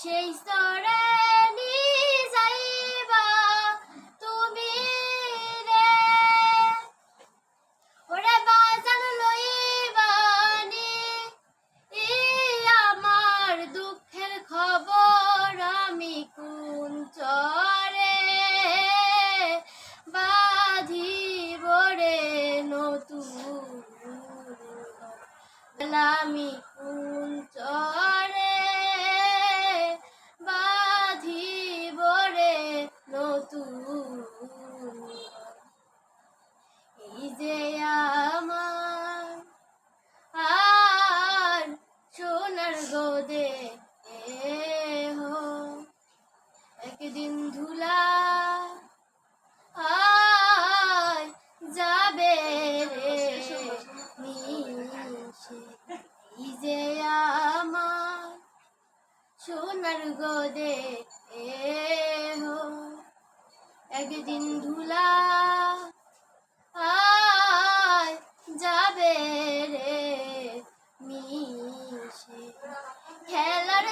সেই স্তরে যাইবা তুমি রে ওরে বাজান লইবানি আমার দুঃখের খবর আমি কোন চরে বাঁধিব রে নতুন আমি কোন চরে বাঁধিব রে নতুন এই যে আমার আর সোনার গোদে একদিন ধুলা যাবে রে মিশে এই যে আমার সোনার গোদে একদিন ধুলা যাবে রে মিশে খেলার